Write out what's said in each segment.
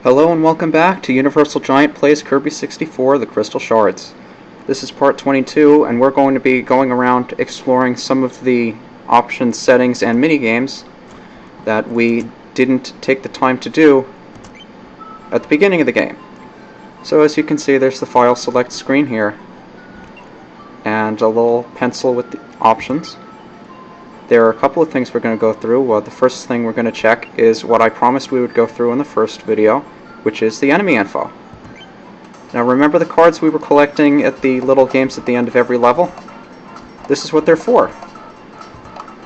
Hello and welcome back to UniversalGiant Plays Kirby 64, The Crystal Shards. This is part 22, and we're going to be going around exploring some of the options, settings, and minigames that we didn't take the time to do at the beginning of the game. So as you can see, there's the file select screen here, and a little pencil with the options. There are a couple of things we're going to go through. The first thing we're going to check is what I promised we would go through in the first video, which is the enemy info. Now remember the cards we were collecting at the little games at the end of every level? This is what they're for.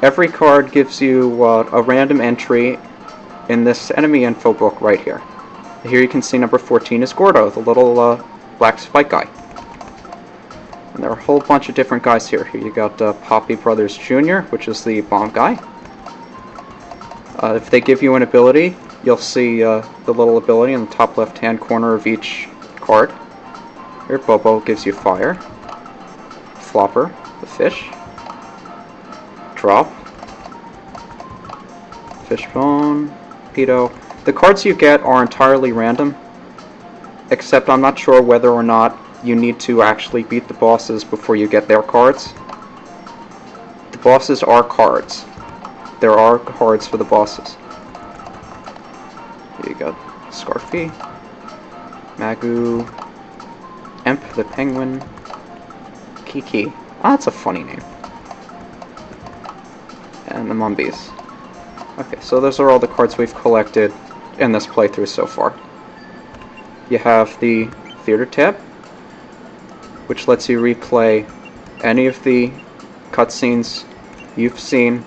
Every card gives you a random entry in this enemy info book right here. Here you can see number 14 is Gordo, the little black spike guy. And there are a whole bunch of different guys here. Here you got Poppy Brothers Jr., which is the bomb guy. If they give you an ability, you'll see the little ability in the top left-hand corner of each card. Here, Bobo gives you fire. Flopper, the fish. Drop. Fishbone. Pedo. The cards you get are entirely random, except I'm not sure whether or not you need to actually beat the bosses before you get their cards. The bosses are cards. There are cards for the bosses. Here you got Scarfy, Magu, Emp the Penguin, Kiki. Ah, that's a funny name. And the Mumbies. Okay, so those are all the cards we've collected in this playthrough so far. You have the Theater tab, which lets you replay any of the cutscenes you've seen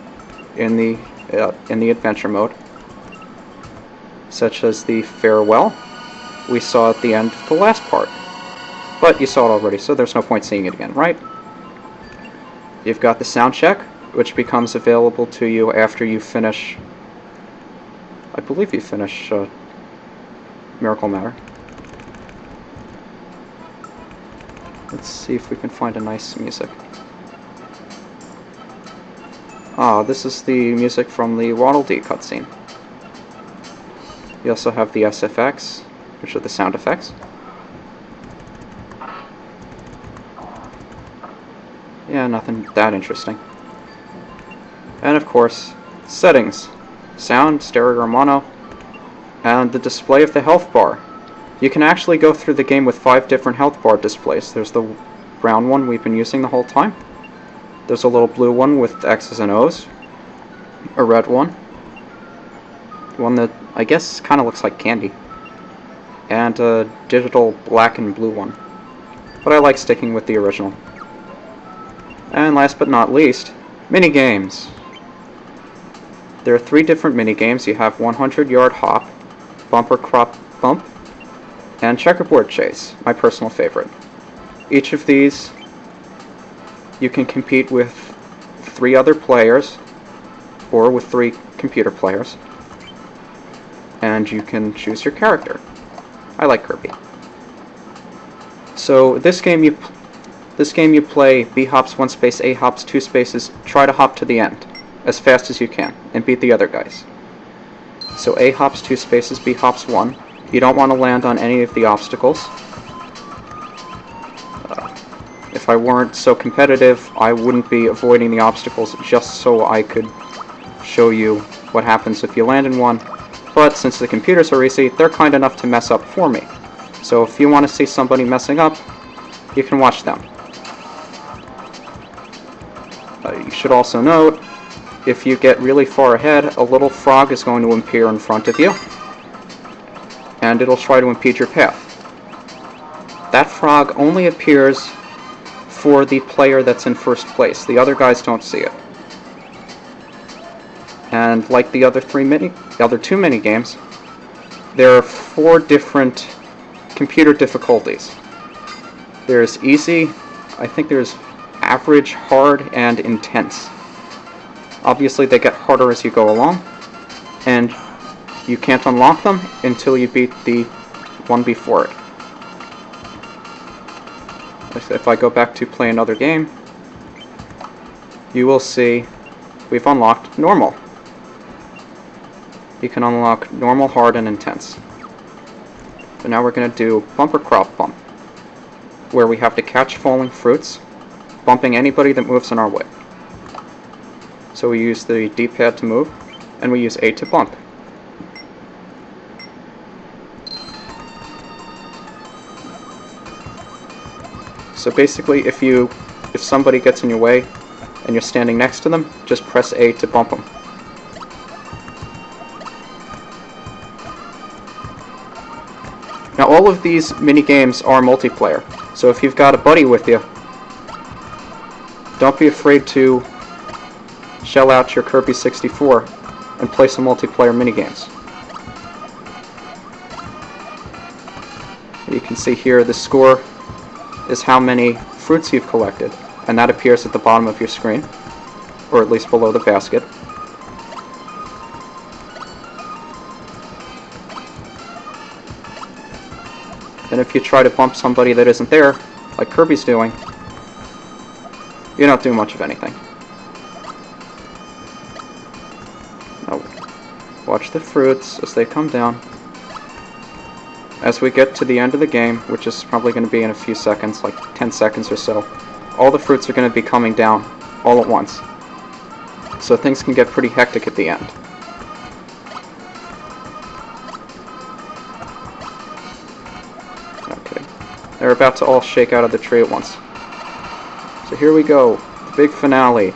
in the adventure mode, such as the farewell we saw at the end of the last part. But you saw it already, so there's no point seeing it again, right? You've got the sound check, which becomes available to you after you finish, I believe you finish Miracle Matter. Let's see if we can find a nice music. Ah, this is the music from the Waddle Dee cutscene. You also have the SFX, which are the sound effects. Yeah, nothing that interesting. And of course, settings. Sound, stereo or mono, and the display of the health bar. You can actually go through the game with 5 different health bar displays. There's the brown one we've been using the whole time. There's a little blue one with X's and O's. A red one. One that I guess kind of looks like candy. And a digital black and blue one. But I like sticking with the original. And last but not least, minigames. There are 3 different minigames. You have 100-yard hop, bumper crop bump, and Checkerboard Chase, my personal favorite. Each of these, you can compete with 3 other players, or with 3 computer players, and you can choose your character. I like Kirby. So this game you play B hops 1 space, A hops 2 spaces, try to hop to the end as fast as you can, and beat the other guys. So A hops 2 spaces, B hops 1. You don't want to land on any of the obstacles. If I weren't so competitive, I wouldn't be avoiding the obstacles just so I could show you what happens if you land in one. But since the computers are easy, they're kind enough to mess up for me. So if you want to see somebody messing up, you can watch them. You should also note, if you get really far ahead, a little frog is going to appear in front of you, and it'll try to impede your path. That frog only appears for the player that's in first place. The other guys don't see it. And like the other 2 mini games, there are 4 different computer difficulties. There's easy, I think there's average, hard, and intense. Obviously they get harder as you go along, and you can't unlock them until you beat the one before it. If I go back to play another game, you will see we've unlocked normal. You can unlock normal, hard, and intense. But now we're going to do bumper crop bump, where we have to catch falling fruits, bumping anybody that moves in our way. So we use the D-pad to move, and we use A to bump. So basically, if somebody gets in your way and you're standing next to them, just press A to bump them. Now all of these mini-games are multiplayer, so if you've got a buddy with you, don't be afraid to shell out your Kirby 64 and play some multiplayer mini-games. You can see here the score is how many fruits you've collected, and that appears at the bottom of your screen, or at least below the basket. And if you try to bump somebody that isn't there, like Kirby's doing, you don't do much of anything. Now, watch the fruits as they come down. As we get to the end of the game, which is probably going to be in a few seconds, like 10 seconds or so, all the fruits are going to be coming down all at once. So things can get pretty hectic at the end. Okay, they're about to all shake out of the tree at once. So here we go, the big finale.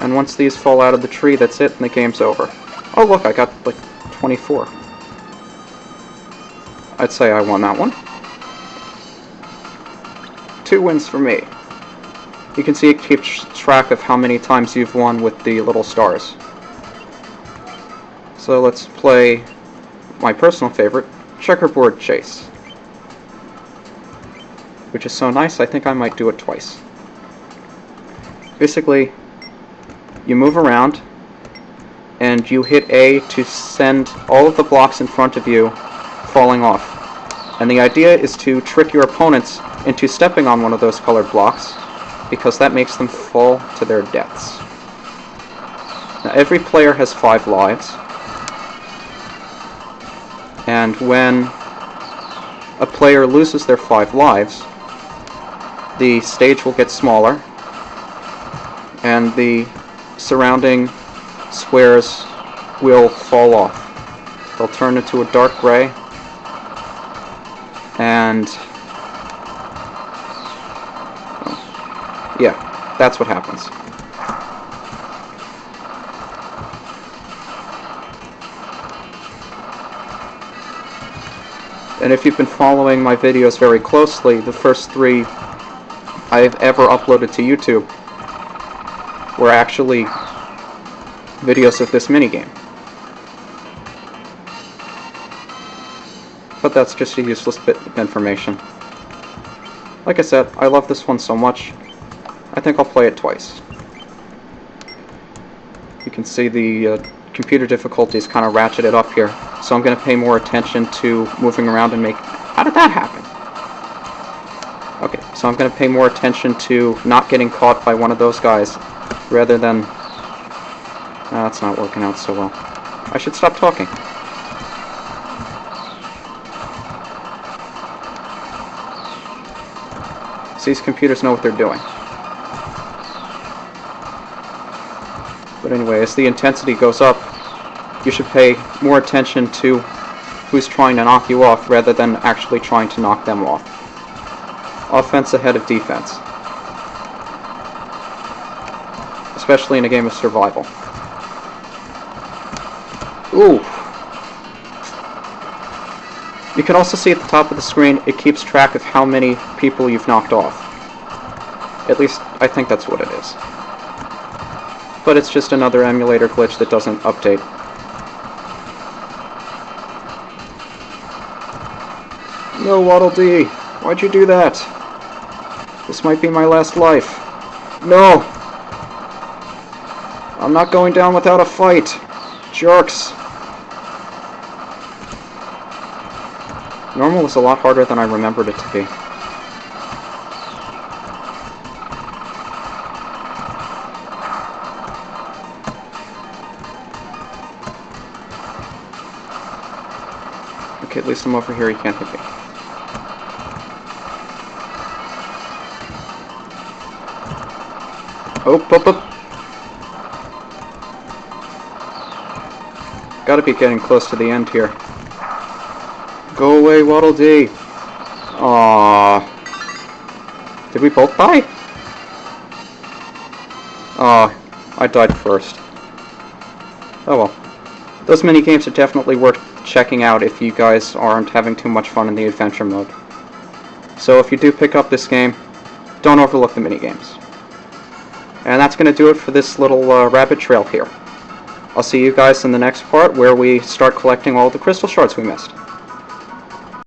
And once these fall out of the tree, that's it, and the game's over. Oh look, I got like 24. I'd say I won that one. 2 wins for me. You can see it keeps track of how many times you've won with the little stars. So let's play my personal favorite, Checkerboard Chase. Which is so nice, I think I might do it twice. Basically, you move around, and you hit A to send all of the blocks in front of you falling off. And the idea is to trick your opponents into stepping on one of those colored blocks, because that makes them fall to their deaths. Now, every player has 5 lives, and when a player loses their 5 lives, the stage will get smaller, and the surrounding squares will fall off. They'll turn into a dark gray, and yeah, that's what happens. And if you've been following my videos very closely, the first 3 I've ever uploaded to YouTube were actually videos of this minigame. But that's just a useless bit of information. Like I said, I love this one so much, I think I'll play it twice. You can see the computer difficulty is kind of ratcheted up here, so I'm going to pay more attention to moving around and make... How did that happen? Okay, so I'm going to pay more attention to not getting caught by one of those guys, rather than... that's not working out so well. I should stop talking. So these computers know what they're doing. But anyway, as the intensity goes up, you should pay more attention to who's trying to knock you off rather than actually trying to knock them off. Offense ahead of defense. Especially in a game of survival. Ooh! You can also see at the top of the screen, it keeps track of how many people you've knocked off. At least, I think that's what it is. But it's just another emulator glitch that doesn't update. No, Waddle Dee! Why'd you do that? This might be my last life. No! I'm not going down without a fight! Jerks! Normal was a lot harder than I remembered it to be. at least I'm over here, you can't hit me. Oh. Gotta be getting close to the end here. Go away, Waddle Dee. Aww. Did we both die? Aw, I died first. Oh well. Those minigames are definitely worth checking out if you guys aren't having too much fun in the adventure mode. So if you do pick up this game, don't overlook the minigames. And that's going to do it for this little rabbit trail here. I'll see you guys in the next part where we start collecting all the crystal shards we missed.